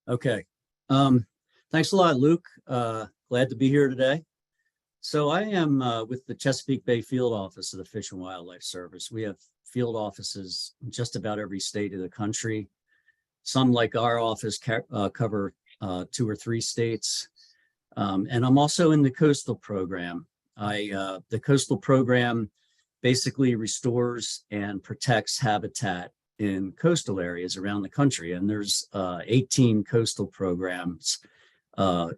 Okay. Um, Thanks a lot, Luke. Glad to be here today. So I am with the Chesapeake Bay Field Office of the Fish and Wildlife Service. We have field offices in just about every state of the country. Some, like our office, cover 2 or 3 states. And I'm also in the coastal program. The coastal program basically restores and protects habitat in coastal areas around the country. And there's 18 coastal programs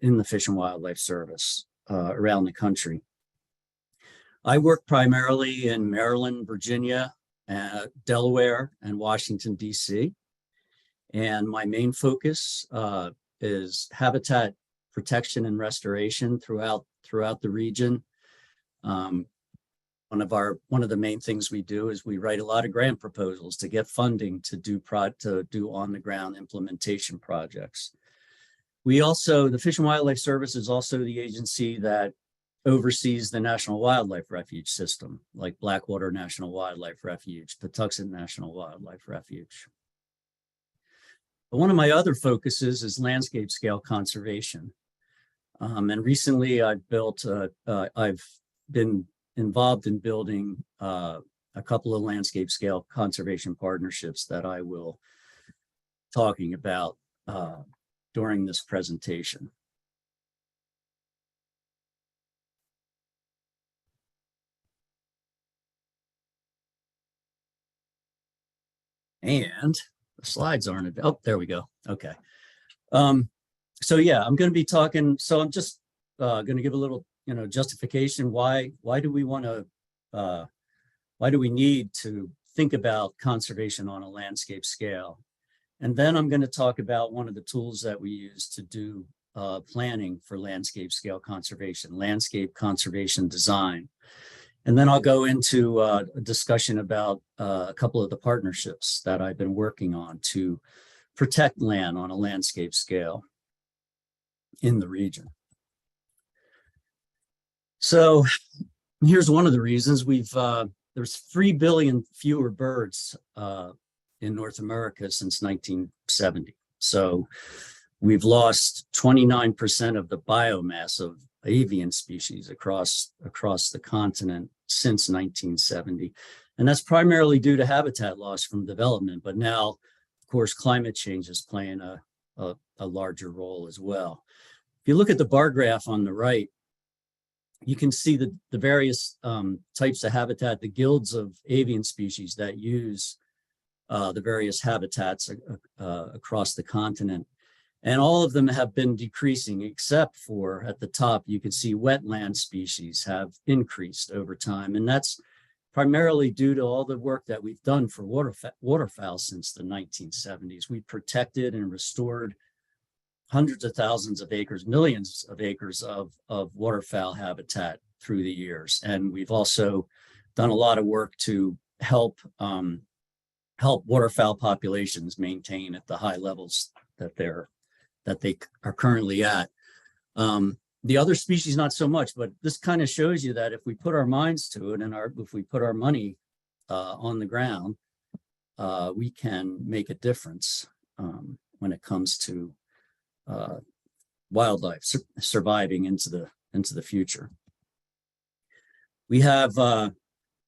in the Fish and Wildlife Service around the country. I work primarily in Maryland, Virginia, Delaware, and Washington, D.C. And my main focus is habitat protection and restoration throughout the region. One of the main things we do is we write a lot of grant proposals to get funding to do on the ground implementation projects. The Fish and Wildlife Service is also the agency that oversees the National Wildlife Refuge system, like Blackwater National Wildlife Refuge, Patuxent National Wildlife Refuge. But one of my other focuses is landscape scale conservation. And recently I've been involved in building a couple of landscape scale conservation partnerships that I will talking about during this presentation. And the slides aren't, oh, there we go. Okay. So yeah, I'm going to be talking, so I'm just going to give a little justification. Why do we want to, why do we need to think about conservation on a landscape scale? And then I'm going to talk about one of the tools that we use to do planning for landscape scale conservation, landscape conservation design. And then I'll go into a discussion about a couple of the partnerships that I've been working on to protect land on a landscape scale in the region. So here's one of the reasons there's 3 billion fewer birds in North America since 1970. So we've lost 29% of the biomass of avian species across the continent since 1970. And that's primarily due to habitat loss from development. But now, of course, climate change is playing a larger role as well. If you look at the bar graph on the right, you can see the various types of habitat, the guilds of avian species that use the various habitats across the continent. And all of them have been decreasing, except for at the top, you can see wetland species have increased over time. And that's primarily due to all the work that we've done for waterfowl since the 1970s. We protected and restored hundreds of thousands of acres, millions of acres of waterfowl habitat through the years. And we've also done a lot of work to help waterfowl populations maintain at the high levels that they are currently at. The other species, not so much, but this kind of shows you that if we put our minds to it and if we put our money on the ground, we can make a difference when it comes to wildlife surviving into the future. We have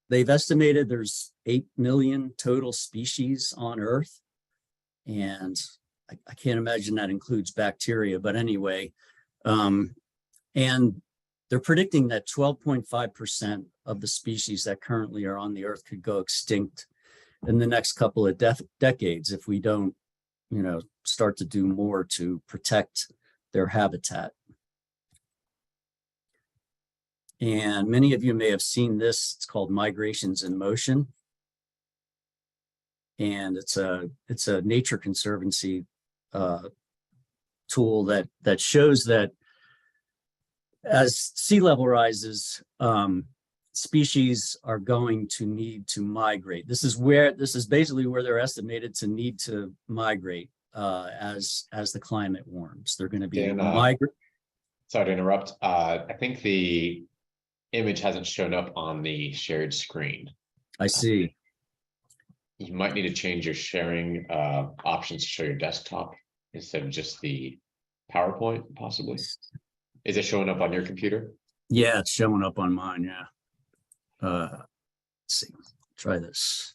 they've estimated there's 8 million total species on Earth, and I can't imagine that includes bacteria, but anyway, and they're predicting that 12.5% of the species that currently are on the Earth could go extinct in the next couple of decades if we don't, start to do more to protect their habitat. And many of you may have seen this. It's called Migrations in Motion. And it's a Nature Conservancy tool that shows that as sea level rises, species are going to need to migrate. This is basically where they're estimated to need to migrate as the climate warms. They're going to be migrate. Sorry to interrupt. I think the image hasn't shown up on the shared screen. I see. You might need to change your sharing options to show your desktop. instead of just the PowerPoint, possibly? Is it showing up on your computer? Yeah, it's showing up on mine. Yeah. Let's see. Try this.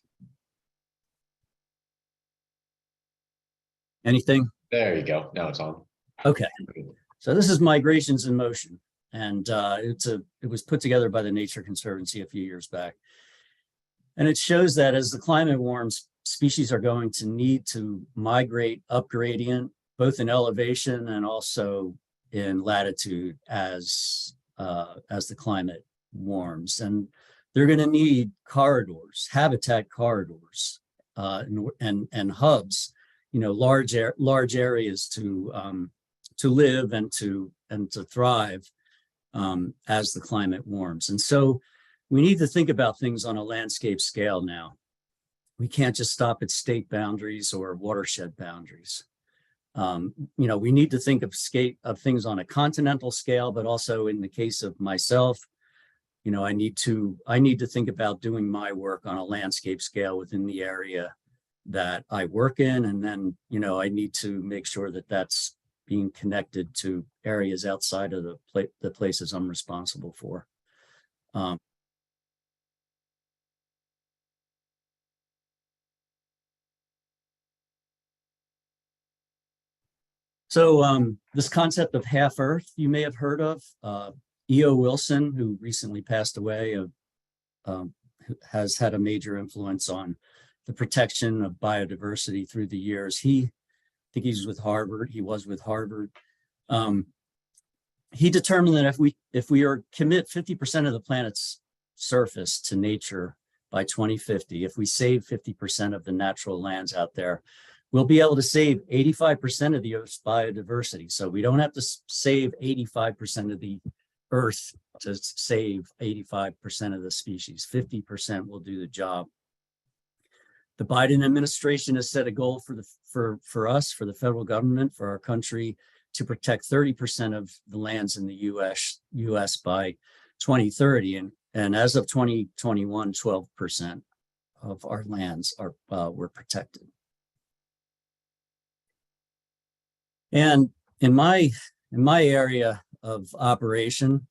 Anything? There you go. Now it's on. Okay. So this is Migrations in Motion, and it was put together by the Nature Conservancy a few years back. And it shows that as the climate warms, species are going to need to migrate up gradient, both in elevation and also in latitude as the climate warms. And they're going to need corridors, habitat corridors, and hubs, large areas to live and to thrive as the climate warms. And so we need to think about things on a landscape scale now. We can't just stop at state boundaries or watershed boundaries. We need to think of things on a continental scale, but also in the case of myself, I need to think about doing my work on a landscape scale within the area that I work in. And then, I need to make sure that that's being connected to areas outside of the places I'm responsible for. So this concept of half Earth, you may have heard of. E.O. Wilson, who recently passed away, has had a major influence on the protection of biodiversity through the years. I think he's with Harvard. He was with Harvard. He determined that if we commit 50% of the planet's surface to nature by 2050, if we save 50% of the natural lands out there, we'll be able to save 85% of the Earth's biodiversity. So we don't have to save 85% of the Earth to save 85% of the species. 50% will do the job. The Biden administration has set a goal for us, for the federal government, for our country, to protect 30% of the lands in the U.S. by 2030. And as of 2021, 12% of our lands were protected. And in my area of operation,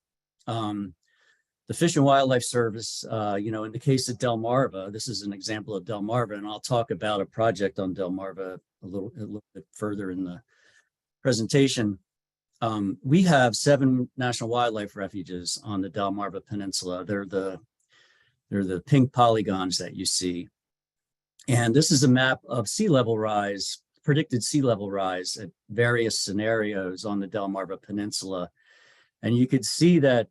the Fish and Wildlife Service, in the case of Delmarva, this is an example of Delmarva, and I'll talk about a project on Delmarva a little bit further in the presentation. We have 7 national wildlife refuges on the Delmarva Peninsula. They're the pink polygons that you see. And this is a map of sea level rise, predicted sea level rise at various scenarios on the Delmarva Peninsula. And you could see that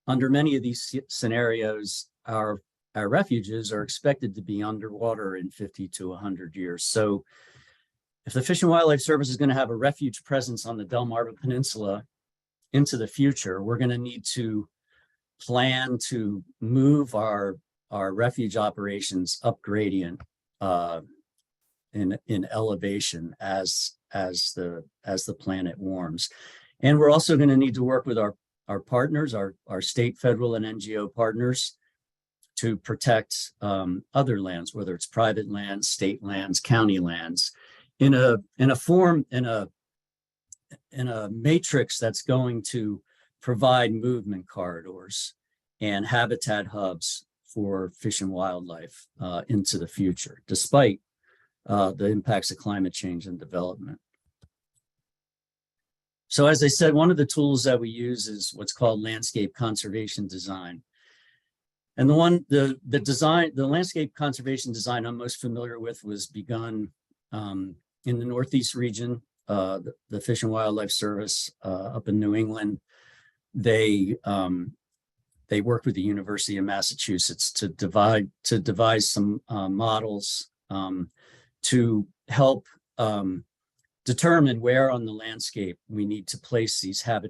under many of these scenarios, our refuges are expected to be underwater in 50 to 100 years. So if the Fish and Wildlife Service is going to have a refuge presence on the Delmarva Peninsula into the future, we're going to need to plan to move our refuge operations up gradient in elevation as the planet warms. And we're also going to need to work with our partners, our state, federal, and NGO partners, to protect other lands, whether it's private lands, state lands, county lands, in a matrix that's going to provide movement corridors and habitat hubs for fish and wildlife into the future, despite the impacts of climate change and development. So as I said, one of the tools that we use is what's called landscape conservation design. And the landscape conservation design I'm most familiar with was begun in the Northeast region. The Fish and Wildlife Service up in New England, they worked with the University of Massachusetts to devise some models to help determine where on the landscape we need to place these fish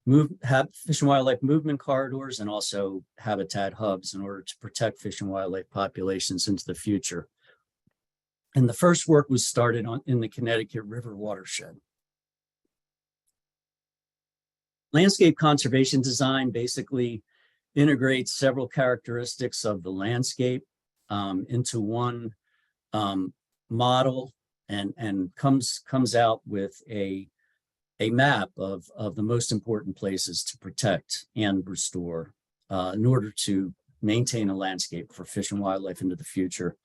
and wildlife movement corridors and also habitat hubs in order to protect fish and wildlife populations into the future. And the first work was started in the Connecticut River watershed. Landscape conservation design basically integrates several characteristics of the landscape into one model and comes out with a map of the most important places to protect and restore in order to maintain a landscape for fish and wildlife into the future.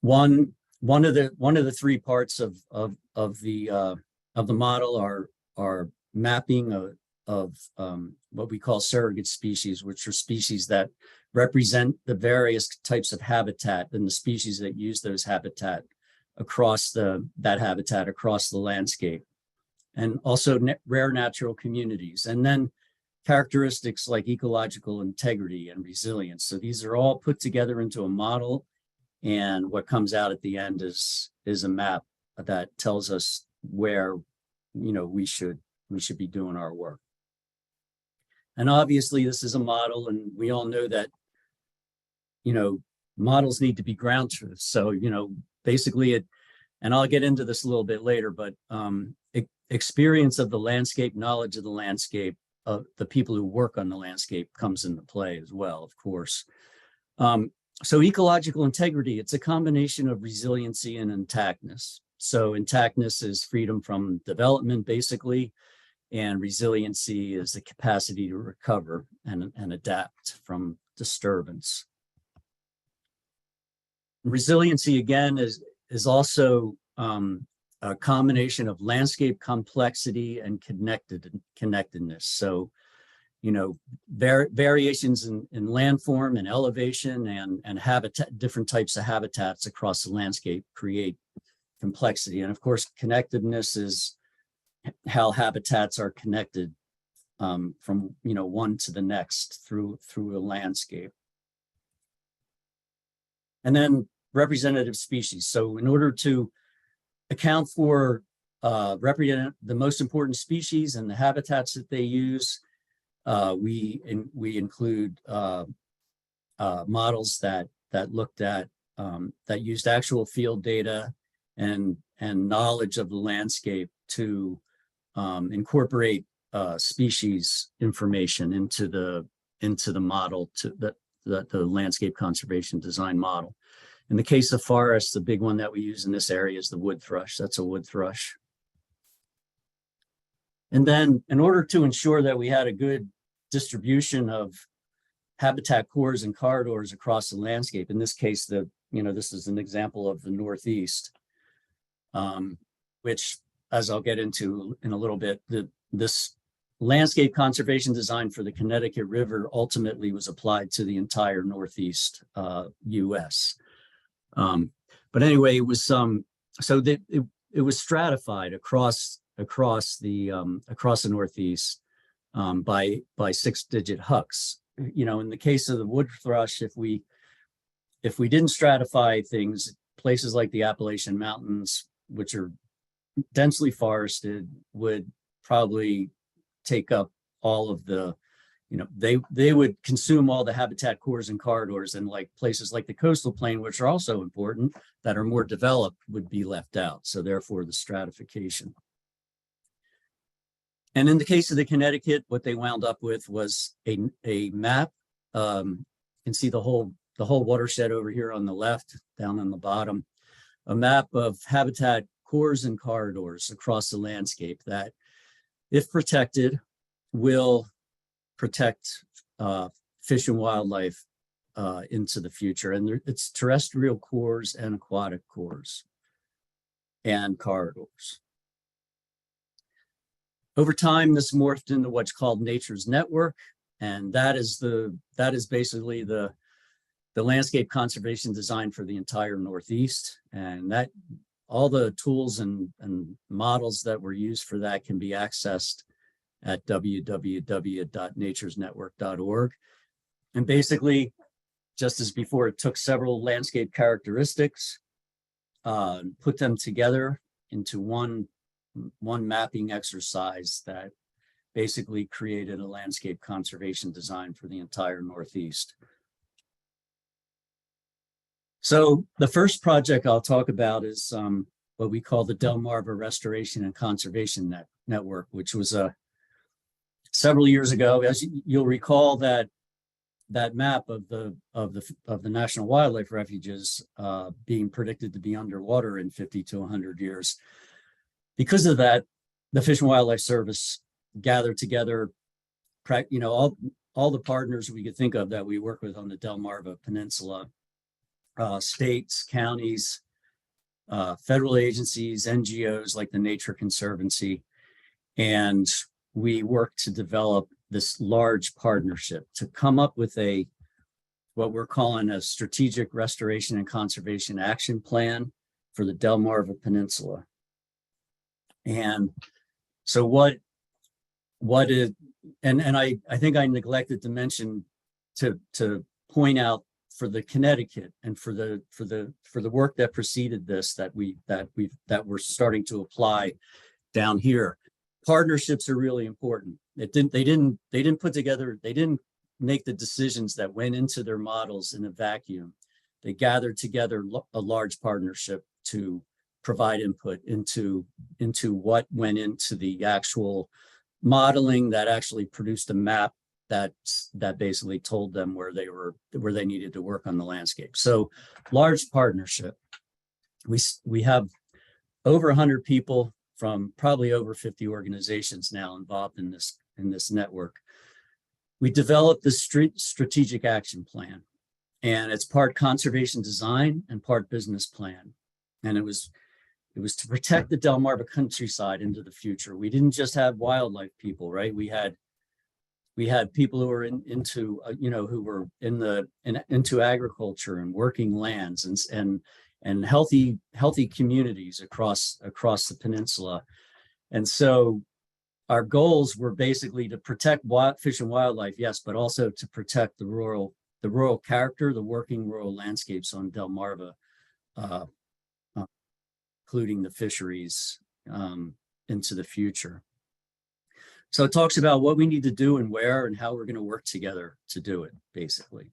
One of the three parts of the model are mapping of what we call surrogate species, which are species that represent the various types of habitat and the species that use those habitat across the landscape, and also rare natural communities, and then characteristics like ecological integrity and resilience. So these are all put together into a model, and what comes out at the end is a map that tells us where, you know, we should be doing our work. And obviously this is a model, and we all know that, you know, models need to be ground truth. So, you know, basically it, and I'll get into this a little bit later, but experience of the landscape, knowledge of the landscape, of the people who work on the landscape comes into play as well, of course. So ecological integrity, it's a combination of resiliency and intactness. So intactness is freedom from development, basically, and resiliency is the capacity to recover and adapt from disturbance. Resiliency, again, is also a combination of landscape complexity and connectedness. So, you know, variations in landform and elevation and habitat, different types of habitats across the landscape create complexity. And of course, connectedness is how habitats are connected from, you know, one to the next through a landscape. And then representative species. So in order to account for represent the most important species and the habitats that they use, we include models that looked at that used actual field data and knowledge of the landscape to incorporate species information into the model, to the landscape conservation design model. In the case of forests, the big one that we use in this area is the wood thrush. That's a wood thrush. And then in order to ensure that we had a good distribution of habitat cores and corridors across the landscape, in this case, this is an example of the Northeast, which, as I'll get into in a little bit, this landscape conservation design for the Connecticut River ultimately was applied to the entire Northeast US. But anyway, it was it was stratified across the Northeast by 6-digit hucks. You know, in the case of the wood thrush, if we didn't stratify things, places like the Appalachian Mountains, which are densely forested, would probably take up all of the, you know, they would consume all the habitat cores and corridors, and like places like the coastal plain, which are also important, that are more developed, would be left out. So therefore the stratification. And in the case of the Connecticut, what they wound up with was a map. You can see the whole watershed over here on the left, down on the bottom, a map of habitat cores and corridors across the landscape that, if protected, will protect fish and wildlife into the future. And it's terrestrial cores and aquatic cores and corridors. Over time, this morphed into what's called Nature's Network, and that is basically the landscape conservation design for the entire Northeast. And that all the tools and models that were used for that can be accessed at www.naturesnetwork.org. And basically, just as before, it took several landscape characteristics, put them together into one mapping exercise that basically created a landscape conservation design for the entire Northeast. So the first project I'll talk about is what we call the Delmarva Restoration and Conservation Network, which was several years ago. As you'll recall, that that map of the national wildlife refuges being predicted to be underwater in 50 to 100 years. Because of that, the Fish and Wildlife Service gathered together, all the partners we could think of that we work with on the Delmarva Peninsula, states, counties, federal agencies, NGOs like the Nature Conservancy, and we worked to develop this large partnership to come up with what we're calling a strategic restoration and conservation action plan for the Delmarva Peninsula. And so I think I neglected to mention to point out for the Connecticut and for the work that preceded this that we're starting to apply down here. Partnerships are really important. They didn't make the decisions that went into their models in a vacuum. They gathered together a large partnership to provide input into what went into the actual modeling that actually produced a map that basically told them where they needed to work on the landscape. So large partnership. We have over 100 people from probably over 50 organizations now involved in this network. We developed the strategic action plan, and it's part conservation design and part business plan. And it was to protect the Delmarva countryside into the future. We didn't just have wildlife people, right? We had people who were into agriculture and working lands and healthy communities across the peninsula. And so our goals were basically to protect fish and wildlife, yes, but also to protect the rural character, the working rural landscapes on Delmarva, including the fisheries into the future. So it talks about what we need to do and where and how we're going to work together to do it, basically.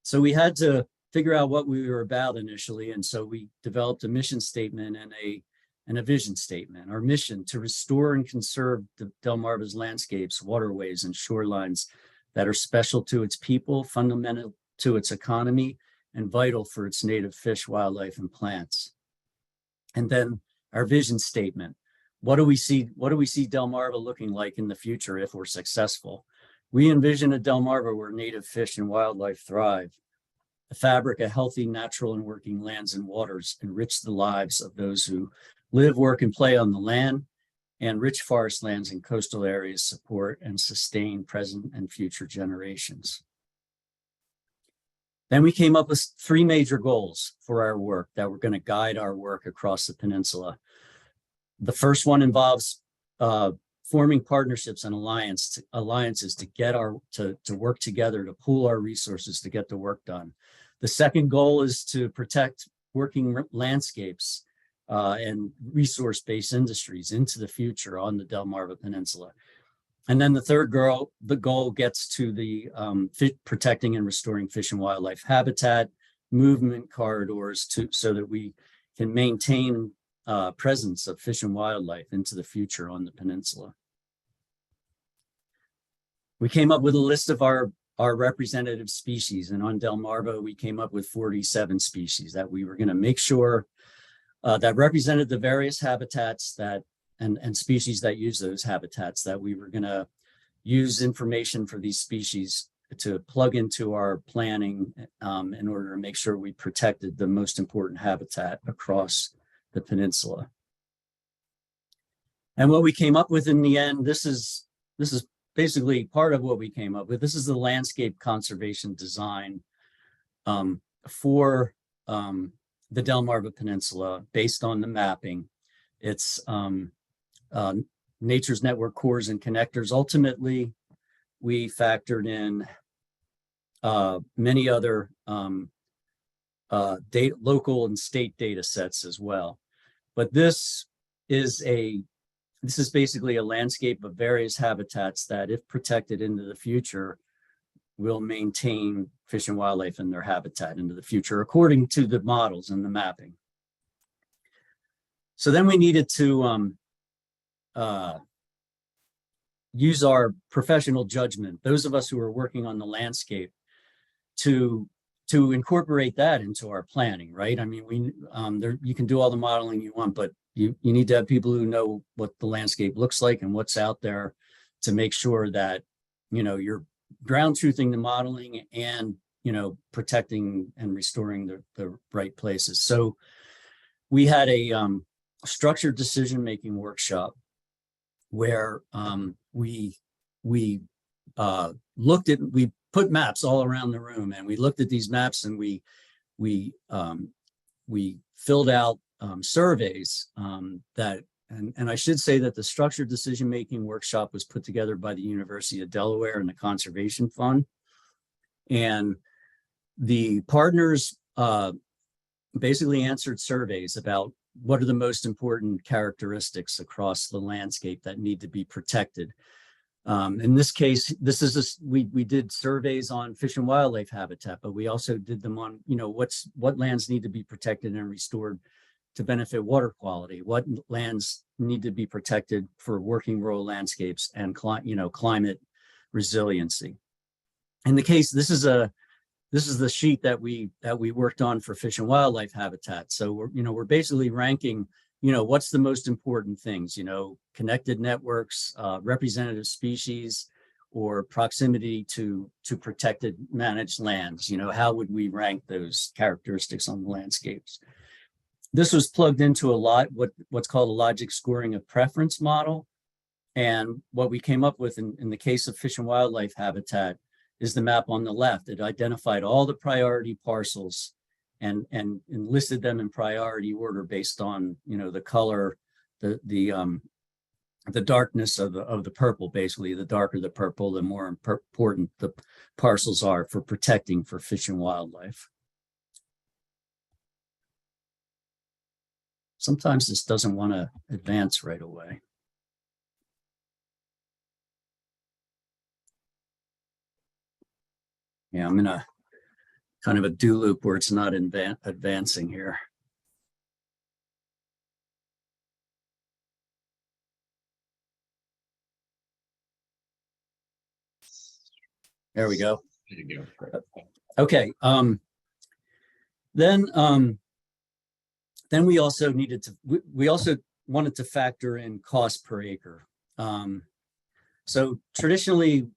So we had to figure out what we were about initially, and so we developed a mission statement and a vision statement. Our mission: to restore and conserve the Delmarva's landscapes, waterways, and shorelines that are special to its people, fundamental to its economy, and vital for its native fish, wildlife, and plants. And then our vision statement: what do we see Delmarva looking like in the future if we're successful? We envision a Delmarva where native fish and wildlife thrive. The fabric of healthy, natural, and working lands and waters enrich the lives of those who live, work, and play on the land, and rich forest lands and coastal areas support and sustain present and future generations. Then we came up with 3 major goals for our work that were going to guide our work across the peninsula. The first one involves forming partnerships and alliances to work together, to pool our resources to get the work done. The second goal is to protect working landscapes and resource-based industries into the future on the Delmarva Peninsula. And then the third goal gets to the protecting and restoring fish and wildlife habitat, movement corridors so that we can maintain presence of fish and wildlife into the future on the peninsula. We came up with a list of our representative species, and on Delmarva, we came up with 47 species that we were going to make sure that represented the various habitats and species that use those habitats, that we were going to use information for these species to plug into our planning in order to make sure we protected the most important habitat across the peninsula. And what we came up with in the end, this is basically part of what we came up with. This is the landscape conservation design for the Delmarva Peninsula based on the mapping. It's Nature's Network cores and connectors. Ultimately, we factored in many other local and state data sets as well. But this is basically a landscape of various habitats that, if protected into the future, will maintain fish and wildlife in their habitat into the future, according to the models and the mapping. So then we needed to use our professional judgment, those of us who are working on the landscape, to incorporate that into our planning, right? I mean, you can do all the modeling you want, but you need to have people who know what the landscape looks like and what's out there to make sure that, you're ground truthing the modeling and, protecting and restoring the right places. So we had a structured decision-making workshop where we put maps all around the room, and we looked at these maps, and we filled out surveys that, and I should say that the structured decision-making workshop was put together by the University of Delaware and the Conservation Fund. And the partners basically answered surveys about what are the most important characteristics across the landscape that need to be protected. In this case, we did surveys on fish and wildlife habitat, but we also did them on, what lands need to be protected and restored to benefit water quality, what lands need to be protected for working rural landscapes and climate resiliency. In the case, this is the sheet that we worked on for fish and wildlife habitat. So we're basically ranking, what's the most important things, connected networks, representative species, or proximity to protected managed lands. How would we rank those characteristics on the landscapes? This was plugged into what's called a logic scoring of preference model. And what we came up with in the case of fish and wildlife habitat is the map on the left. It identified all the priority parcels and listed them in priority order based on, the color, the darkness of the purple. Basically, the darker the purple, the more important the parcels are for protecting for fish and wildlife. Sometimes this doesn't want to advance right away. Yeah, I'm in a kind of a do loop where it's not advancing here. There we go. There you go. Okay. Then we also wanted to factor in cost per acre. So traditionally,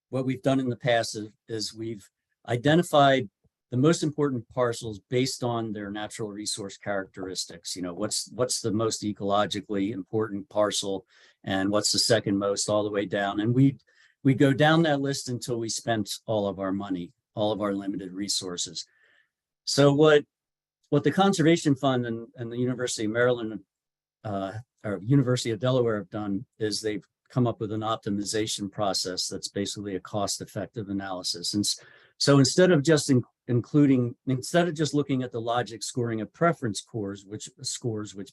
what we've done in the past is we've identified the most important parcels based on their natural resource characteristics. What's the most ecologically important parcel, and what's the second most, all the way down. And we go down that list until we spent all of our money, all of our limited resources. So what the Conservation Fund and the University of Maryland or University of Delaware have done is they've come up with an optimization process that's basically a cost-effective analysis. And so instead of just looking at the logic scoring of preference scores, which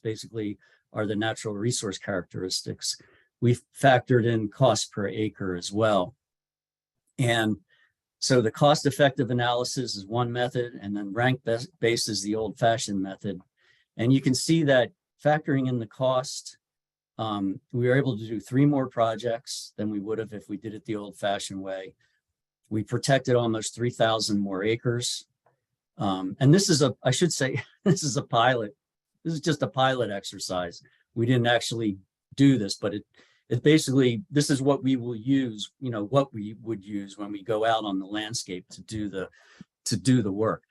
basically are the natural resource characteristics, we've factored in cost per acre as well. And so the cost-effective analysis is one method, and then rank-based is the old-fashioned method. And you can see that factoring in the cost, we were able to do 3 more projects than we would have if we did it the old-fashioned way. We protected almost 3,000 more acres. And this is I should say, this is a pilot. This is just a pilot exercise. We didn't actually do this, but it basically, this is what we will use, what we would use when we go out on the landscape to do the work.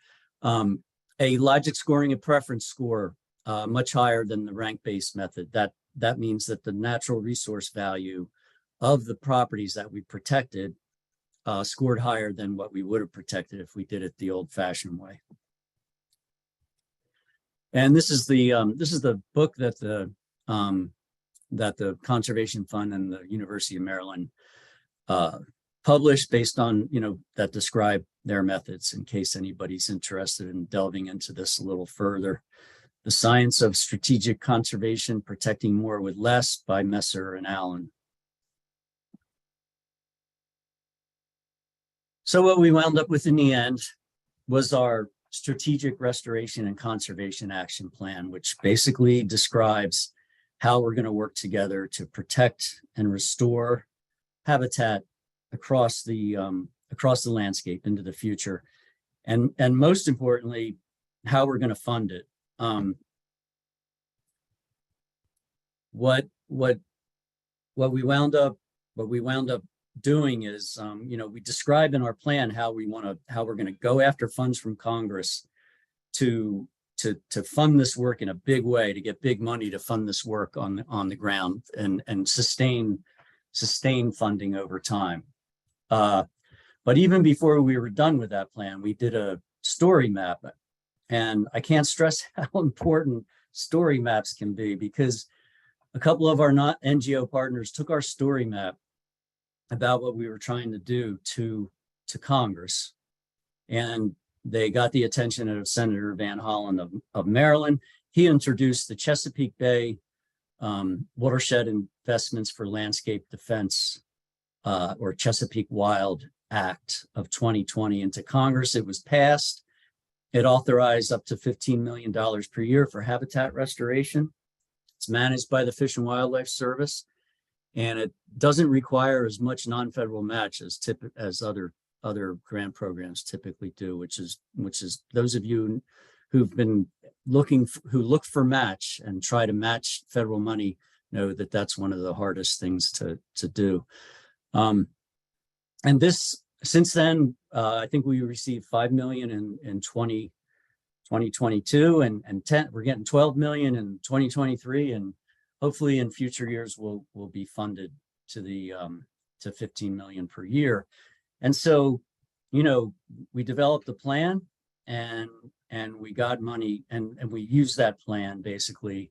A logic scoring a preference score much higher than the rank-based method. That means that the natural resource value of the properties that we protected scored higher than what we would have protected if we did it the old-fashioned way. And this is the book that the Conservation Fund and the University of Maryland published based on, that describe their methods, in case anybody's interested in delving into this a little further. The Science of Strategic Conservation, Protecting More with Less by Messer and Allen. So what we wound up with in the end was our Strategic Restoration and Conservation Action Plan, which basically describes how we're going to work together to protect and restore habitat across the landscape into the future, and most importantly, how we're going to fund it. What we wound up doing is, we describe in our plan how we're going to go after funds from Congress to fund this work in a big way, to get big money to fund this work on the ground and sustain funding over time. But even before we were done with that plan, we did a story map, and I can't stress how important story maps can be, because a couple of our not NGO partners took our story map about what we were trying to do to Congress, and they got the attention of Senator Van Hollen of Maryland. He introduced the Chesapeake Bay Watershed Investments for Landscape Defense, or Chesapeake Wild Act of 2020 into Congress. It was passed. It authorized up to $15 million per year for habitat restoration. It's managed by the Fish and Wildlife Service, and it doesn't require as much non-federal match as other grant programs typically do, which is those of you who've been who look for match and try to match federal money know that that's one of the hardest things to do. And this, since then, I think we received $5 million in 2022, and we're getting $12 million in 2023, and hopefully in future years we'll be funded to $15 million per year. And so, we developed a plan, and we got money, and we used that plan basically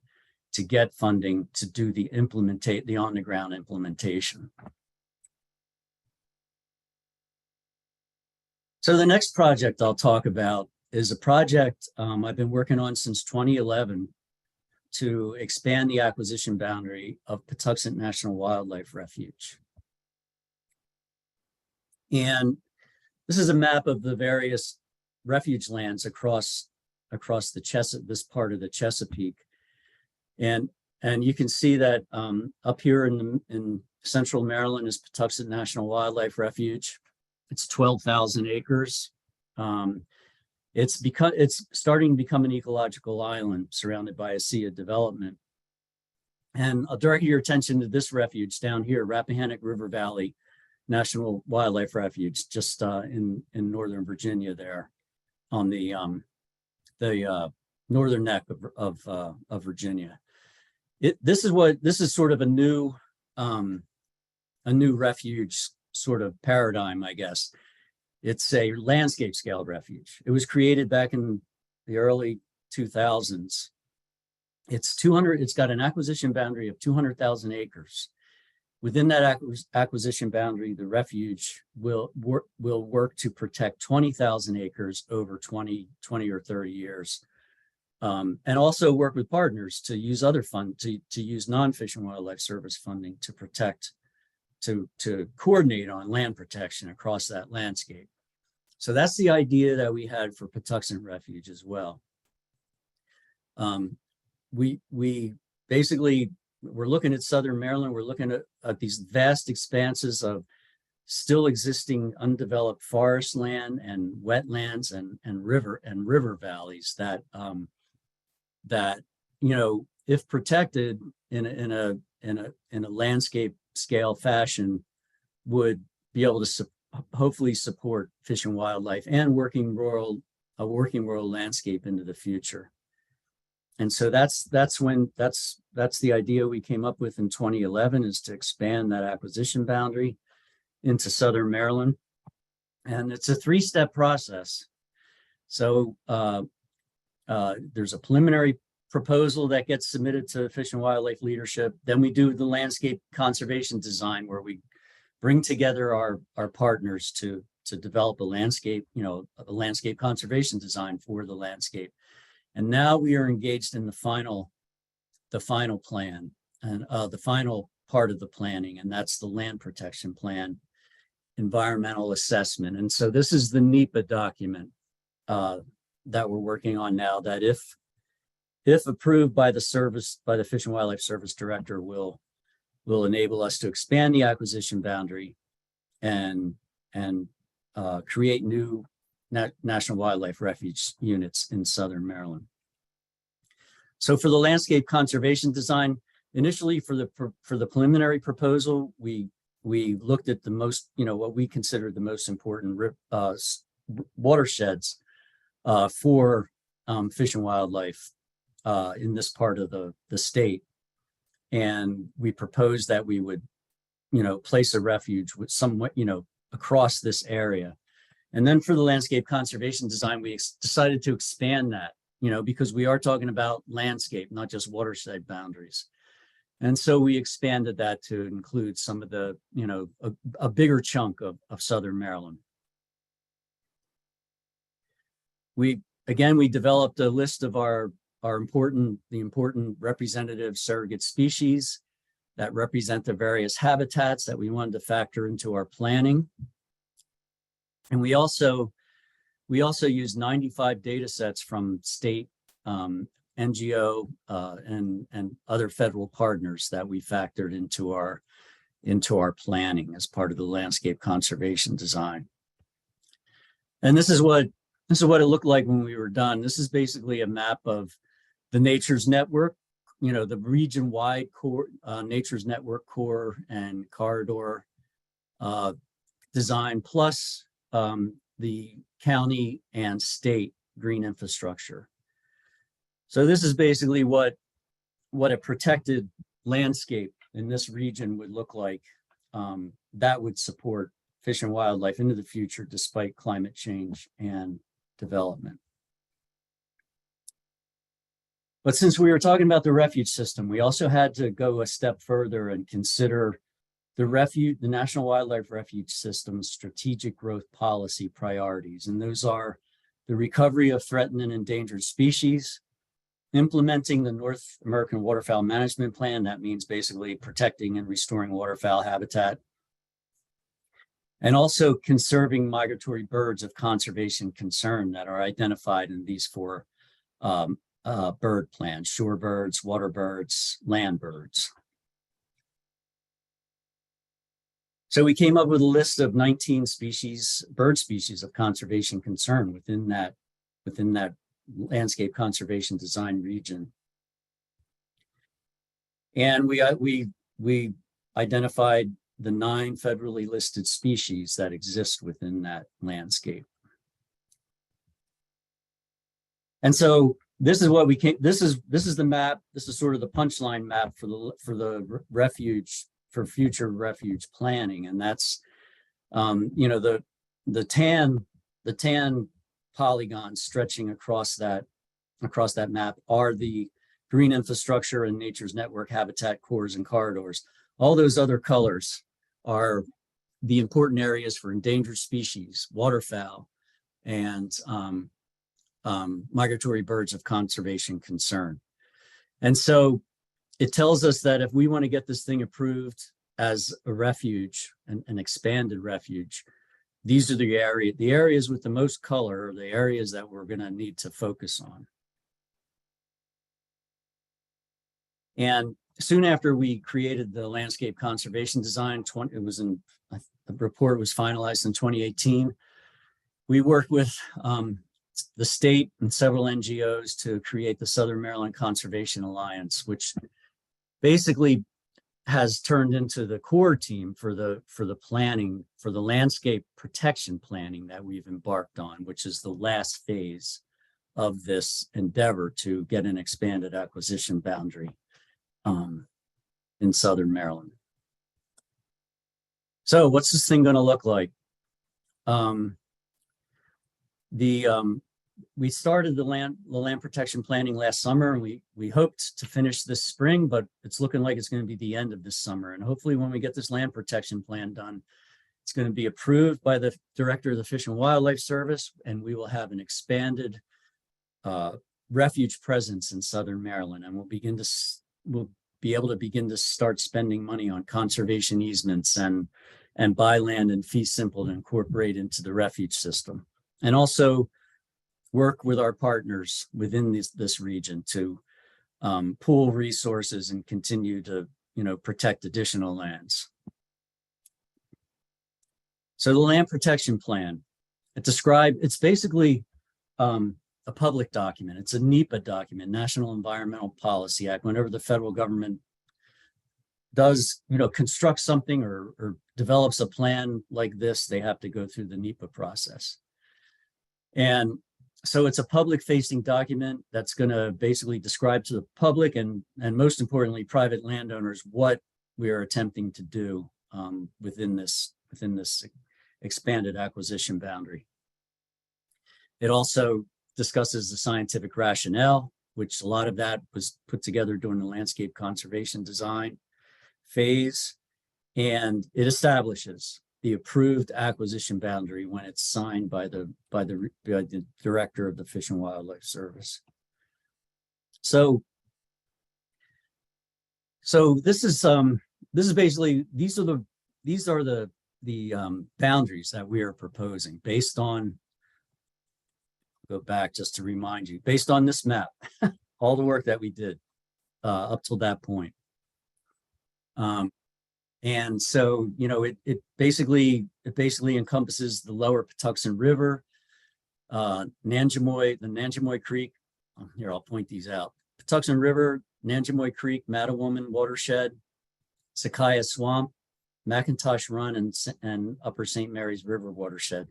to get funding to do the on the ground implementation. So the next project I'll talk about is a project I've been working on since 2011 to expand the acquisition boundary of Patuxent National Wildlife Refuge. And this is a map of the various refuge lands across this part of the Chesapeake. And you can see that up here in central Maryland is Patuxent National Wildlife Refuge. It's 12,000 acres. It's starting to become an ecological island surrounded by a sea of development. And I'll direct your attention to this refuge down here, Rappahannock River Valley National Wildlife Refuge, just in northern Virginia, there on the northern neck of Virginia. This is sort of a new refuge sort of paradigm, I guess. It's a landscape scale refuge. It was created back in the early 2000s. It's got an acquisition boundary of 200,000 acres. Within that acquisition boundary, the refuge will work to protect 20,000 acres over 20 or 30 years. And also work with partners to use other to use non-Fish and Wildlife Service funding to protect, to coordinate on land protection across that landscape. So that's the idea that we had for Patuxent Refuge as well. We basically, we're looking at southern Maryland. We're looking at these vast expanses of still existing undeveloped forest land and wetlands and river valleys that if protected in a landscape scale fashion, would be able to hopefully support fish and wildlife and a working rural landscape into the future. And so that's the idea we came up with in 2011, is to expand that acquisition boundary into southern Maryland. And it's a three-step process. So there's a preliminary proposal that gets submitted to Fish and Wildlife leadership. Then we do the landscape conservation design, where we bring together our partners to develop a landscape conservation design for the landscape. And now we are engaged in the final plan, and the final part of the planning, and that's the land protection plan, environmental assessment. And so this is the NEPA document that we're working on now, that if approved by the Fish and Wildlife Service Director, will enable us to expand the acquisition boundary and create new National Wildlife Refuge units in Southern Maryland. So for the landscape conservation design, initially for the preliminary proposal, we looked at the most, what we considered the most important watersheds for fish and wildlife in this part of the state. And we proposed that we would, place a refuge with somewhat, across this area. And then for the landscape conservation design, we decided to expand that, because we are talking about landscape, not just watershed boundaries. And so we expanded that to include some of the, a bigger chunk of Southern Maryland. We developed a list of the important representative surrogate species that represent the various habitats that we wanted to factor into our planning. And we also used 95 data sets from state, NGO, and other federal partners that we factored into our planning as part of the landscape conservation design. And this is what it looked like when we were done. This is basically a map of the Nature's Network, the region-wide core, Nature's Network core and corridor design, plus the county and state green infrastructure. So this is basically what a protected landscape in this region would look like, that would support fish and wildlife into the future despite climate change and development. But since we were talking about the refuge system, we also had to go a step further and consider the National Wildlife Refuge System's strategic growth policy priorities. And those are the recovery of threatened and endangered species, implementing the North American Waterfowl Management Plan. That means basically protecting and restoring waterfowl habitat, and also conserving migratory birds of conservation concern that are identified in these four bird plans: shorebirds, water birds, land birds. So we came up with a list of 19 bird species of conservation concern within that landscape conservation design region. And we identified the 9 federally listed species that exist within that landscape. And so this is what we came, this is the map. This is sort of the punchline map for the refuge, for future refuge planning. And that's, the tan polygons stretching across that map are the green infrastructure and Nature's Network habitat cores and corridors. All those other colors are the important areas for endangered species, waterfowl, and migratory birds of conservation concern. And so it tells us that if we want to get this thing approved as a refuge, an expanded refuge, these are the areas with the most color are the areas that we're going to need to focus on. And soon after we created the landscape conservation design, the report was finalized in 2018. We worked with the state and several NGOs to create the Southern Maryland Conservation Alliance, which basically has turned into the core team for the planning, for the landscape protection planning that we've embarked on, which is the last phase of this endeavor to get an expanded acquisition boundary in Southern Maryland. So what's this thing going to look like? We started the land protection planning last summer, and we hoped to finish this spring, but it's looking like it's going to be the end of this summer. And hopefully when we get this land protection plan done, it's going to be approved by the director of the Fish and Wildlife Service, and we will have an expanded refuge presence in Southern Maryland, and we'll be able to begin to start spending money on conservation easements and buy land in fee simple to incorporate into the refuge system, and also work with our partners within this region to pool resources and continue to, protect additional lands. So the land protection plan, it's basically a public document. It's a NEPA document, National Environmental Policy Act. Whenever the federal government does, construct something or develops a plan like this, they have to go through the NEPA process. And so it's a public facing document that's going to basically describe to the public and most importantly, private landowners, what we are attempting to do within this expanded acquisition boundary. It also discusses the scientific rationale, which a lot of that was put together during the landscape conservation design phase, and it establishes the approved acquisition boundary when it's signed by the director of the Fish and Wildlife Service. So this is basically, these are the boundaries that we are proposing based on, go back just to remind you, based on this map, all the work that we did up till that point. And so, it basically encompasses the lower Patuxent River, the Nanjemoy Creek. Here, I'll point these out. Patuxent River, Nanjemoy Creek, Mattawoman Watershed, Sakaya Swamp, McIntosh Run, and Upper St. Mary's River Watershed.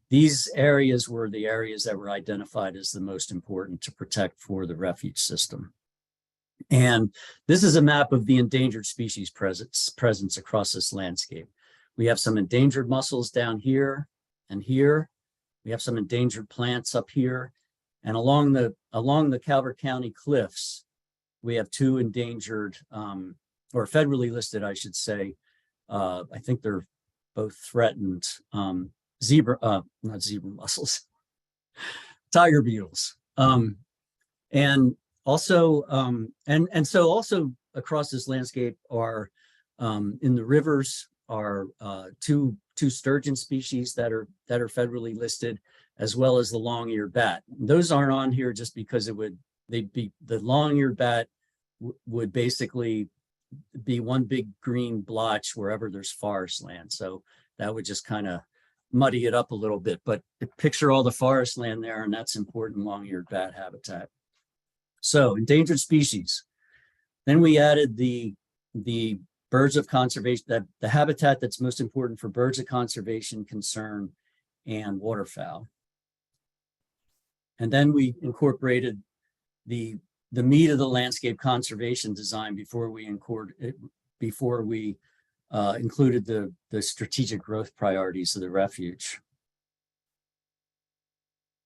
These areas were the areas that were identified as the most important to protect for the refuge system. And this is a map of the endangered species presence across this landscape. We have some endangered mussels down here and here. We have some endangered plants up here. And along the Calvert County cliffs, we have two endangered, or federally listed, I should say. I think they're both threatened not zebra mussels, tiger beetles. And also, so also across this landscape are, in the rivers are two sturgeon species that are federally listed, as well as the long-eared bat. Those aren't on here just because the long-eared bat would basically be one big green blotch wherever there's forest land. So that would just kind of muddy it up a little bit, but picture all the forest land there, and that's important long-eared bat habitat. So endangered species. Then we added the birds of conservation, the habitat that's most important for birds of conservation concern and waterfowl. And then we incorporated the meat of the landscape conservation design before we included the strategic growth priorities of the refuge.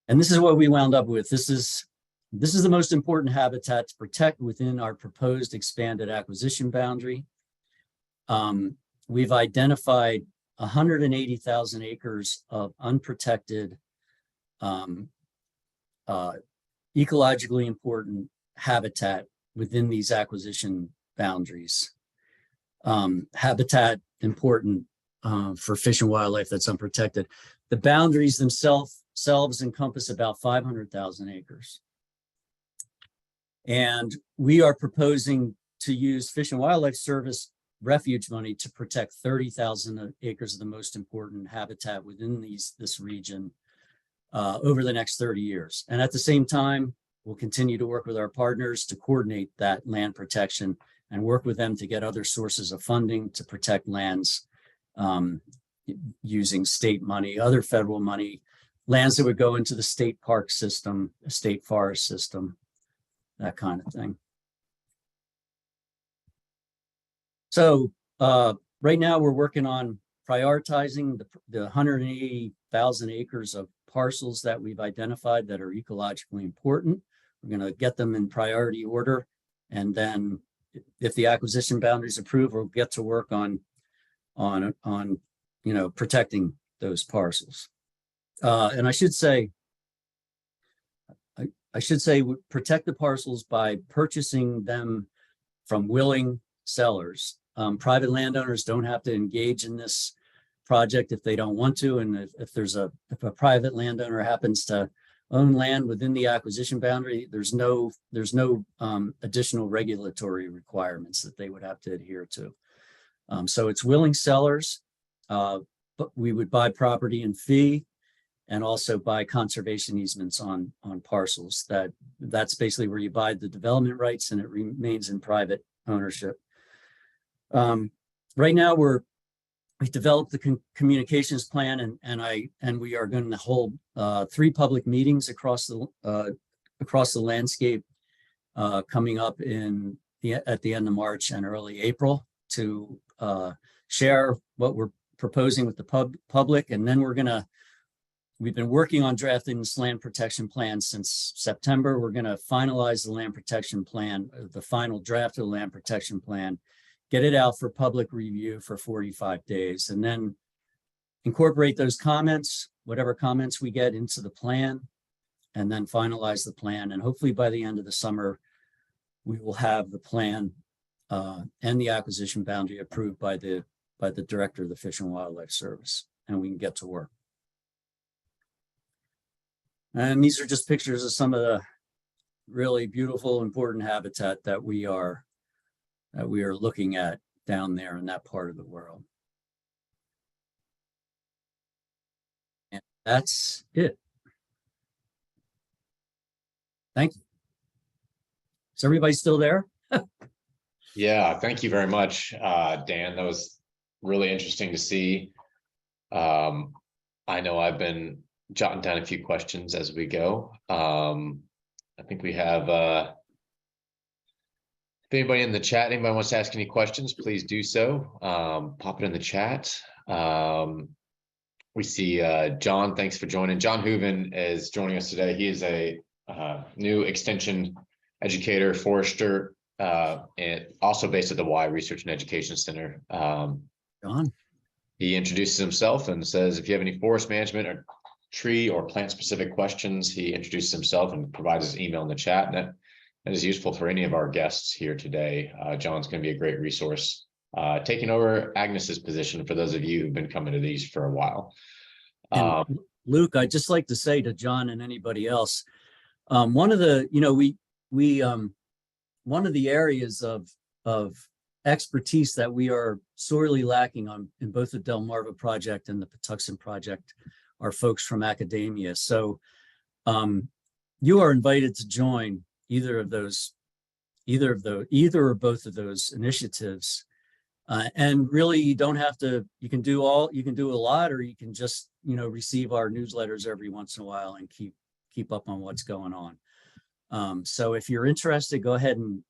And this is what we wound up with. This is the most important habitat to protect within our proposed expanded acquisition boundary. We've identified 180,000 acres of unprotected, ecologically important habitat within these acquisition boundaries. Habitat important for fish and wildlife that's unprotected. The boundaries themselves encompass about 500,000 acres. And we are proposing to use Fish and Wildlife Service refuge money to protect 30,000 acres of the most important habitat within this region over the next 30 years. And at the same time, we'll continue to work with our partners to coordinate that land protection and work with them to get other sources of funding to protect lands using state money, other federal money, lands that would go into the state park system, state forest system, that kind of thing. So right now we're working on prioritizing the 180,000 acres of parcels that we've identified that are ecologically important. We're going to get them in priority order. And then if the acquisition boundaries approve, we'll get to work on protecting those parcels. And I should say protect the parcels by purchasing them from willing sellers. Private landowners don't have to engage in this project if they don't want to. And if a private landowner happens to own land within the acquisition boundary, there's no additional regulatory requirements that they would have to adhere to. So it's willing sellers, but we would buy property in fee and also buy conservation easements on parcels. That's basically where you buy the development rights and it remains in private ownership. Right now we developed the communications plan and we are going to hold 3 public meetings across the landscape coming up at the end of March and early April to share what we're proposing with the public. And then we've been working on drafting this land protection plan since September. We're going to finalize the land protection plan, the final draft of the land protection plan, get it out for public review for 45 days, and then incorporate those comments, whatever comments we get, into the plan, and then finalize the plan. And hopefully by the end of the summer, we will have the plan and the acquisition boundary approved by the Director of the Fish and Wildlife Service, and we can get to work. And these are just pictures of some of the really beautiful, important habitat that we are looking at down there in that part of the world. And that's it. Thank you. Is everybody still there? Yeah, thank you very much, Dan. That was really interesting to see. I know I've been jotting down a few questions as we go. I think we have if anybody in the chat, anybody wants to ask any questions, please do so. Pop it in the chat. We see John, thanks for joining. John Hooven is joining us today. He is a new extension educator, forester, and also based at the Y Research and Education Center. John. He introduces himself and says, if you have any forest management or tree or plant specific questions, he introduces himself and provides his email in the chat. And that is useful for any of our guests here today. John's going to be a great resource, taking over Agnes's position for those of you who've been coming to these for a while. Luke, I'd just like to say to John and anybody else, one of the, one of the areas of expertise that we are sorely lacking on in both the Delmarva project and the Patuxent project are folks from academia. So you are invited to join either or both of those initiatives. And really, you don't have to, you can do a lot, or you can just, receive our newsletters every once in a while and keep up on what's going on. So if you're interested, go ahead and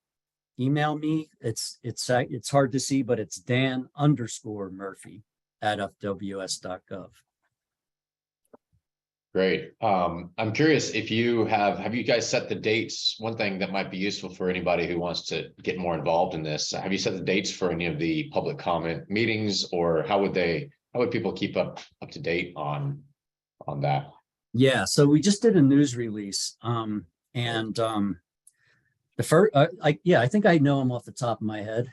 email me. It's hard to see, but it's Dan_Murphy at fws.gov. Great. I'm curious if you have you guys set the dates? One thing that might be useful for anybody who wants to get more involved in this, have you set the dates for any of the public comment meetings, or how would people keep up to date on that? Yeah, so we just did a news release, and the first, I think I know them off the top of my head,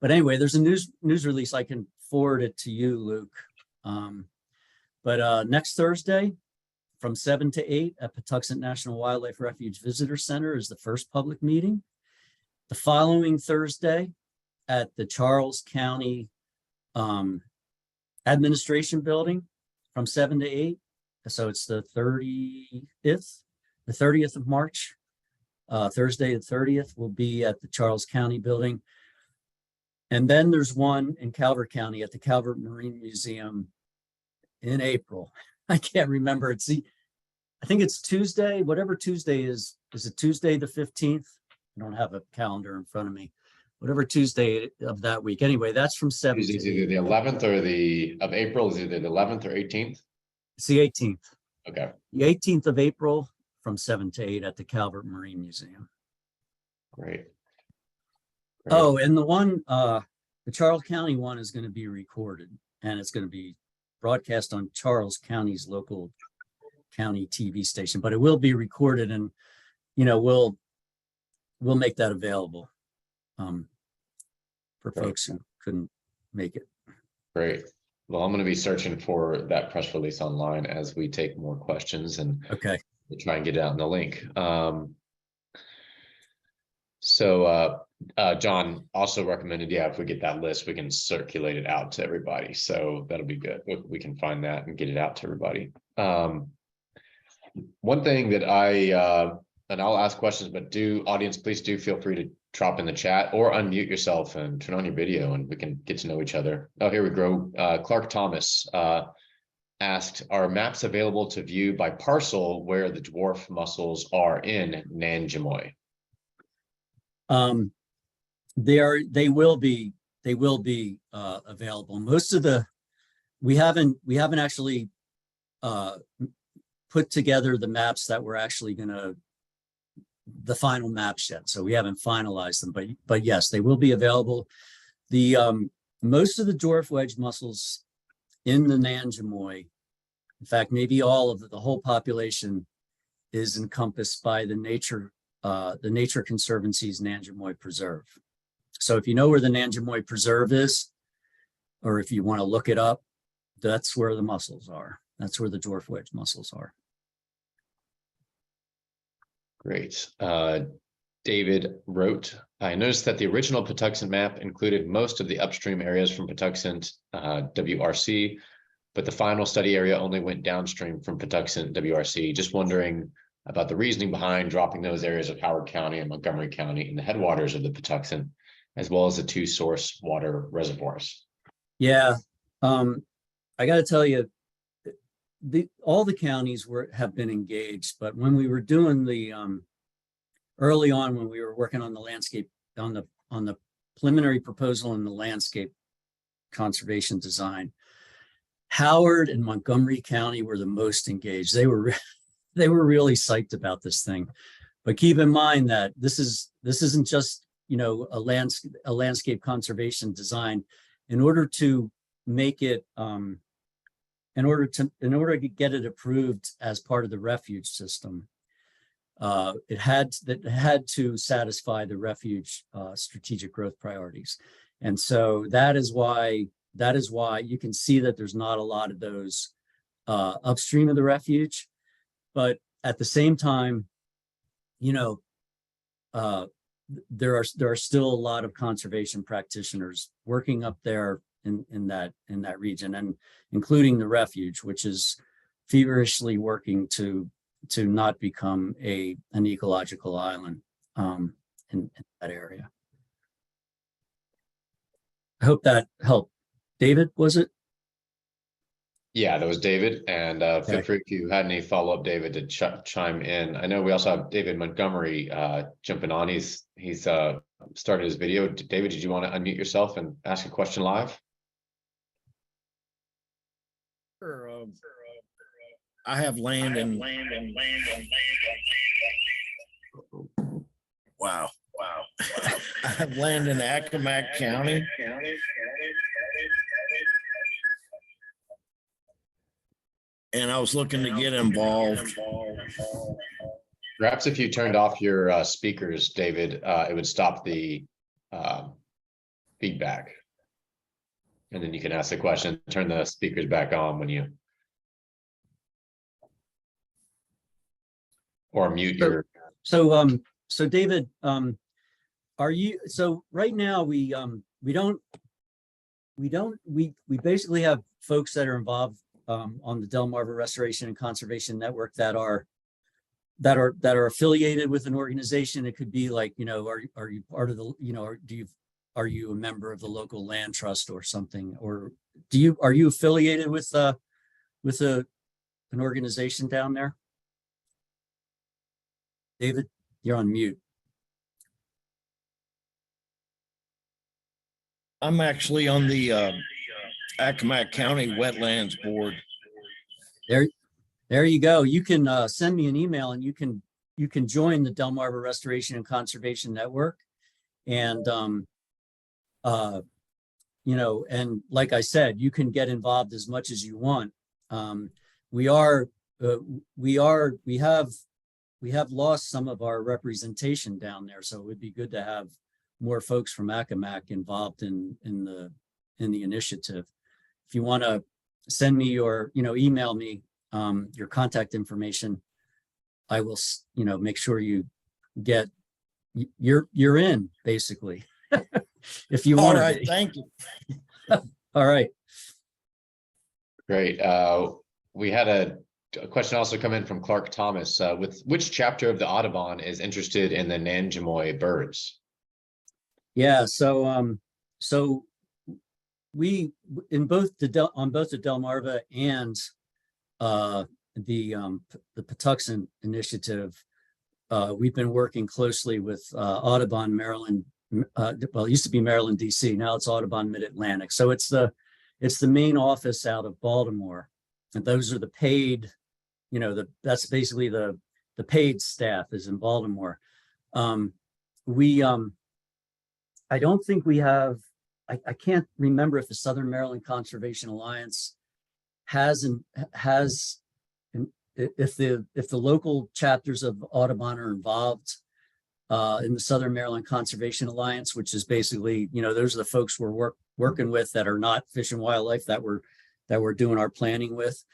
but anyway, there's a news release. I can forward it to you, Luke. But next Thursday from 7 to 8 at Patuxent National Wildlife Refuge Visitor Center is the first public meeting. The following Thursday at the Charles County Administration Building from 7 to 8. So it's the 30th of March. Thursday the 30th will be at the Charles County Building. And then there's one in Calvert County at the Calvert Marine Museum in April. I can't remember. I think it's Tuesday, whatever Tuesday is it Tuesday the 15th? I don't have a calendar in front of me. Whatever Tuesday of that week. Anyway, that's from 7 to 8. Is either the 11th or of April, is either the 11th or 18th? It's the 18th. Okay. The 18th of April from 7 to 8 at the Calvert Marine Museum. Great. Oh, and the one, the Charles County one is going to be recorded, and it's going to be broadcast on Charles County's local county TV station, but it will be recorded, and we'll make that available for folks who couldn't make it. Great. Well, I'm going to be searching for that press release online as we take more questions, and okay, to try and get it out in the link. John also recommended, yeah, if we get that list, we can circulate it out to everybody. So that'll be good. We can find that and get it out to everybody. One thing that and I'll ask questions, but audience, please do feel free to drop in the chat or unmute yourself and turn on your video and we can get to know each other. Oh, here we go. Clark Thomas asked, are maps available to view by parcel where the dwarf mussels are in Nanjemoy? They will be available. Most of we haven't actually put together the maps that we're actually the final maps yet. So we haven't finalized them, but yes, they will be available. The most of the dwarf wedge mussels in the Nanjemoy, in fact, maybe all of the whole population is encompassed by the Nature Conservancy's Nanjemoy Preserve. So if you know where the Nanjemoy Preserve is, or if you want to look it up, that's where the mussels are. That's where the dwarf wedge mussels are. Great. David wrote, I noticed that the original Patuxent map included most of the upstream areas from Patuxent WRC, but the final study area only went downstream from Patuxent WRC. Just wondering about the reasoning behind dropping those areas of Howard County and Montgomery County in the headwaters of the Patuxent, as well as the two source water reservoirs. Yeah, I got to tell you, all the counties have been engaged, but when we were doing the early on, when we were working on the landscape, on the preliminary proposal and the landscape conservation design, Howard and Montgomery County were the most engaged. They were really psyched about this thing. But keep in mind that this isn't just, you know, a landscape conservation design. In order to make it in order to get it approved as part of the refuge system, it had to satisfy the refuge strategic growth priorities. And so that is why you can see that there's not a lot of those upstream of the refuge. But at the same time, you know, there are still a lot of conservation practitioners working up there in that region, and including the refuge, which is feverishly working to not become an ecological island in that area. I hope that helped. David, was it? Yeah, that was David. And feel free if you had any follow-up, David, to chime in. I know we also have David Montgomery jumping on. He's started his video. David, did you want to unmute yourself and ask a question live? Sure. I have land in. Wow. I have land in Accomack County. And I was looking to get involved. Perhaps if you turned off your speakers, David, it would stop the feedback. And then you can ask the question, turn the speakers back on when you, or mute your. So David, are you, so right now we basically have folks that are involved on the Delmarva Restoration and Conservation Network that are affiliated with an organization. It could be like, you know, are you part of the, you know, or are you a member of the local land trust or something, or are you affiliated with an organization down there? David, you're on mute. I'm actually on the Accomack County Wetlands Board. There you go. You can send me an email and you can join the Delmarva Restoration and Conservation Network. And you know, and like I said, you can get involved as much as you want. We have lost some of our representation down there, so it would be good to have more folks from Accomack involved in the initiative. If you want to send me your, you know, email me your contact information, I will, make sure you get, you're in, basically, if you All want to right, be. thank you. All right. Great. We had a question also come in from Clark Thomas. With which chapter of the Audubon is interested in the Nanjemoy birds? Yeah. So we, on both the Delmarva and the Patuxent initiative, we've been working closely with Audubon Maryland. Well, it used to be Maryland D.C. Now it's Audubon Mid-Atlantic. So it's the main office out of Baltimore, and those are the paid. That's basically the paid staff is in Baltimore. I don't think we have. I can't remember if the Southern Maryland Conservation Alliance has if the local chapters of Audubon are involved in the Southern Maryland Conservation Alliance, which is basically, those are the folks we're working with that are not Fish and Wildlife that we're doing our planning with.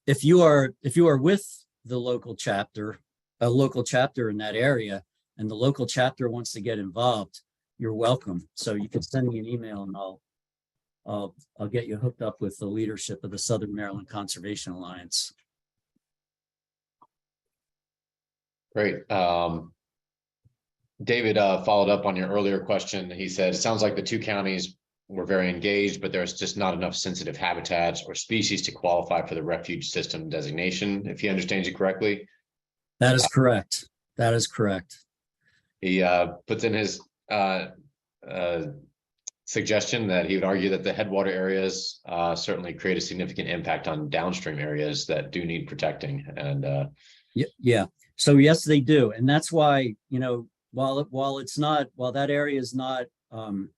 If you are with the local chapter, a local chapter in that area, and the local chapter wants to get involved, you're welcome. So you can send me an email and I'll get you hooked up with the leadership of the Southern Maryland Conservation Alliance. Great. David followed up on your earlier question. He said, it sounds like the two counties were very engaged, but there's just not enough sensitive habitats or species to qualify for the refuge system designation, if he understands you correctly. That is correct. That is correct. He puts in his suggestion that he would argue that the headwater areas certainly create a significant impact on downstream areas that do need protecting. And yeah. So yes, they do. And that's why, while that area is not going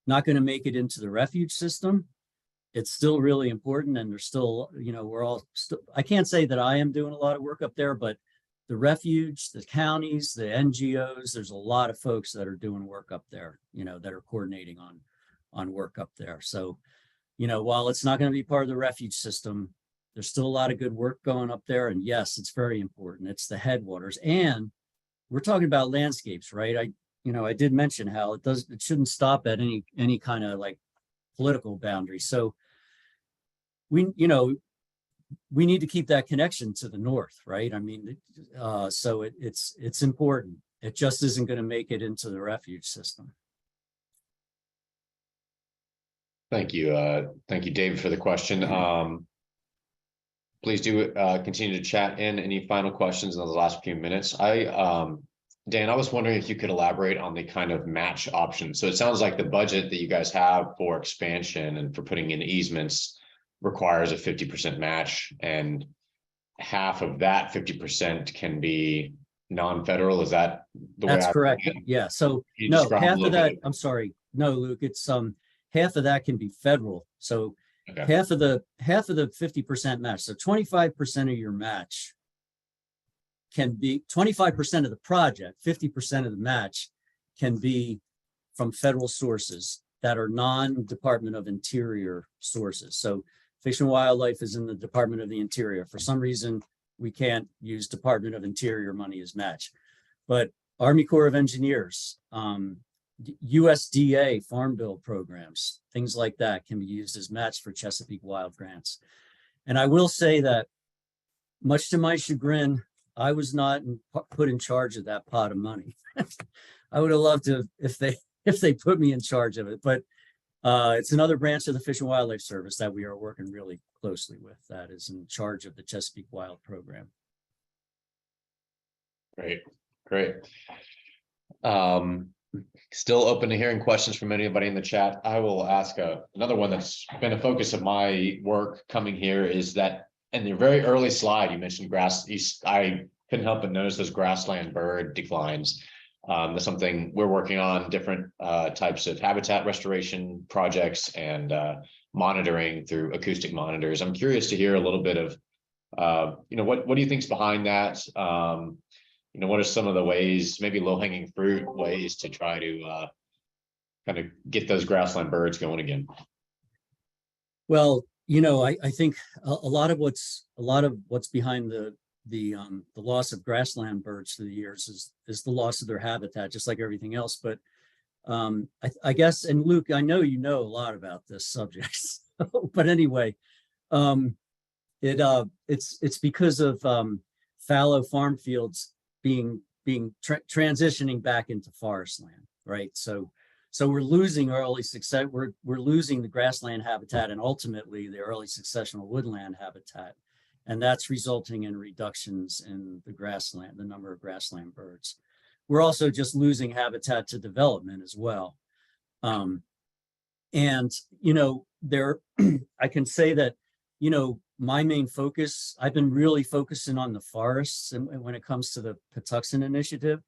to make it into the refuge system, it's still really important. And there's still, we're all still, I can't say that I am doing a lot of work up there, but the refuge, the counties, the NGOs, there's a lot of folks that are doing work up there, that are coordinating on work up there. So, while it's not going to be part of the refuge system, there's still a lot of good work going up there. And yes, it's very important. It's the headwaters. And we're talking about landscapes, right? I did mention how it shouldn't stop at any kind of like political boundary. So we need to keep that connection to the north, right? I mean, so it's important. It just isn't going to make it into the refuge system. thank you, David, for the question. Please do continue to chat in any final questions in the last few minutes. Dan, I was wondering if you could elaborate on the kind of match option. So it sounds like the budget that you guys have for expansion and for putting in easements requires a 50% match, and half of that 50% can be non-federal. Is that the way? That's correct. Yeah. So no, half of that, I'm sorry. No, Luke, it's half of that can be federal. So okay. half of the 50% match. So 25% of your match can be 25% of the project, 50% of the match can be from federal sources that are non-Department of Interior sources. So Fish and Wildlife is in the Department of the Interior. For some reason, we can't use Department of Interior money as match. But Army Corps of Engineers, USDA Farm Bill programs, things like that can be used as match for Chesapeake Wild grants. And I will say that, much to my chagrin, I was not put in charge of that pot of money. I would have loved to if they put me in charge of it, but it's another branch of the Fish and Wildlife Service that we are working really closely with that is in charge of the Chesapeake Wild program. Great. Still open to hearing questions from anybody in the chat. I will ask another one that's been a focus of my work coming here is that in the very early slide, you mentioned grass. I couldn't help but notice those grassland bird declines. That's something we're working on, different types of habitat restoration projects and monitoring through acoustic monitors. I'm curious to hear a little bit of, what do you think's behind that? What are some of the ways, maybe low-hanging fruit ways to try to kind of get those grassland birds going again? Well, I think a lot of what's behind the loss of grassland birds through the years is the loss of their habitat, just like everything else. But I guess, and Luke, I know you know a lot about this subject, but anyway, it's because of fallow farm fields being transitioning back into forest land, right? So we're losing early success. We're losing the grassland habitat and ultimately the early successional woodland habitat, and that's resulting in reductions in the number of grassland birds. We're also just losing habitat to development as well. And I can say that my main focus, I've been really focusing on the forests and when it comes to the Patuxent Initiative,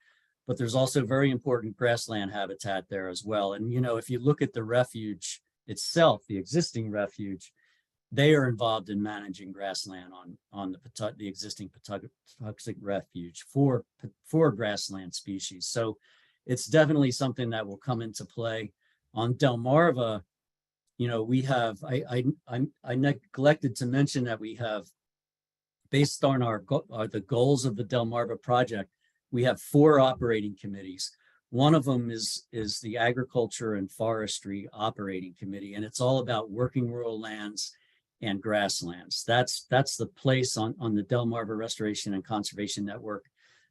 but there's also very important grassland habitat there as well. And, if you look at the refuge itself, the existing refuge, they are involved in managing grassland on the existing Patuxent refuge for grassland species. So it's definitely something that will come into play. On Delmarva, we have, I neglected to mention that we have, based on the goals of the Delmarva project, we have 4 operating committees. One of them is the Agriculture and Forestry Operating Committee, and it's all about working rural lands and grasslands. That's the place on the Delmarva Restoration and Conservation Network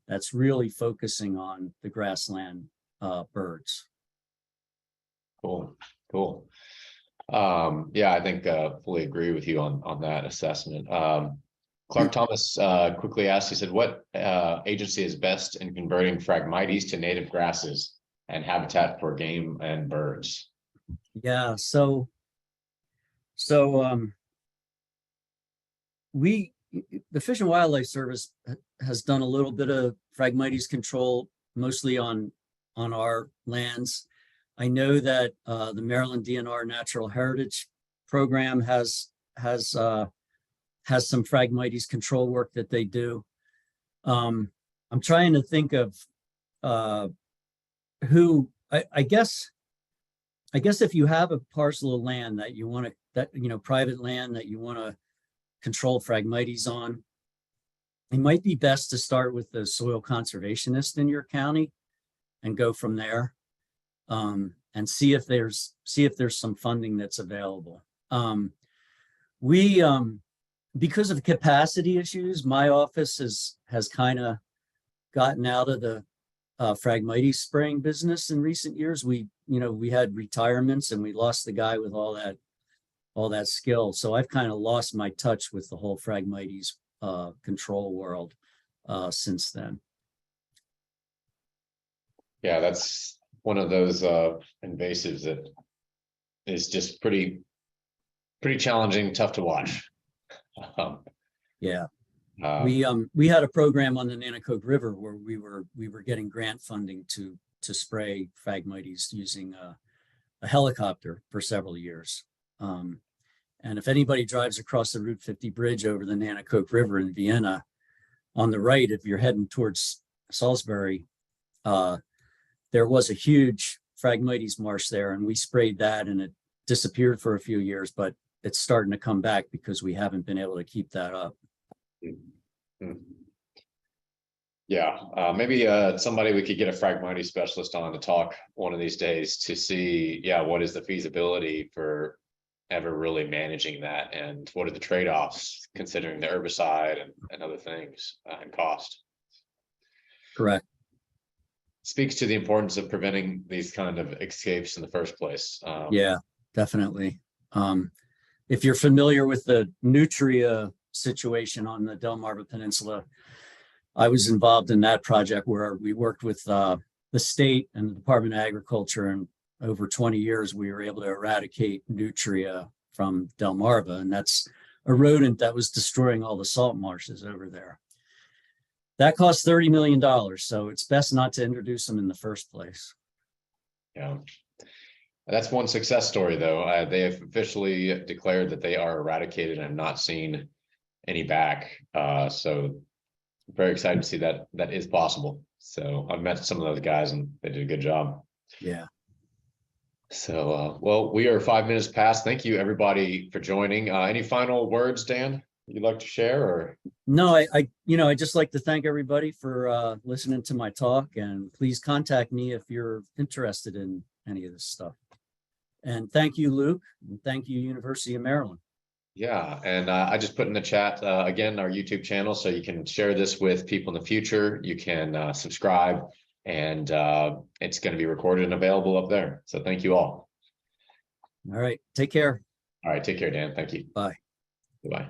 that's really focusing on the grassland birds. Cool. Yeah, I think fully agree with you on that assessment. Clark Thomas quickly asked, he said, what agency is best in converting Phragmites to native grasses and habitat for game and birds? Yeah, so the Fish and Wildlife Service has done a little bit of Phragmites control, mostly on our lands. I know that the Maryland DNR Natural Heritage Program has some Phragmites control work that they do. I'm trying to think of who. I guess if you have a parcel of land that you want to, private land that you want to control Phragmites on, it might be best to start with the soil conservationist in your county and go from there, and see if there's some funding that's available. Because of capacity issues, my office has kind of gotten out of the Phragmites spraying business in recent years. We had retirements and we lost the guy with all that skill. So I've kind of lost my touch with the whole Phragmites control world since then. Yeah, that's one of those invasives that is just pretty challenging, tough to watch. We had a program on the Nanticoke River where we were getting grant funding to spray Phragmites using a helicopter for several years. And if anybody drives across the Route 50 bridge over the Nanticoke River in Vienna, on the right, if you're heading towards Salisbury, there was a huge Phragmites marsh there, and we sprayed that, and it disappeared for a few years, but it's starting to come back because we haven't been able to keep that up. Yeah, maybe somebody we could get a Phragmites specialist on to talk one of these days to see, what is the feasibility for ever really managing that, and what are the trade-offs considering the herbicide and other things and cost. Correct. Speaks to the importance of preventing these kind of escapes in the first place. Yeah, definitely. If you're familiar with the nutria situation on the Delmarva Peninsula, I was involved in that project where we worked with the state and the Department of Agriculture, and over 20 years we were able to eradicate nutria from Delmarva, and that's a rodent that was destroying all the salt marshes over there. That cost $30 million, so it's best not to introduce them in the first place. Yeah, that's one success story, though. They have officially declared that they are eradicated and have not seen any back. So very excited to see that is possible. So I've met some of those guys and they did a good job. Yeah. So, well, we are 5 minutes past. Thank you, everybody, for joining. Any final words, Dan? you'd like to share, or? No, I just like to thank everybody for listening to my talk, and please contact me if you're interested in any of this stuff. And thank you, Luke, and thank you, University of Maryland. Yeah, and I just put in the chat again our YouTube channel, so you can share this with people in the future. You can subscribe, and it's going to be recorded and available up there. So thank you all. All right, take care. All right, take care, Dan. Thank you. Bye. Goodbye.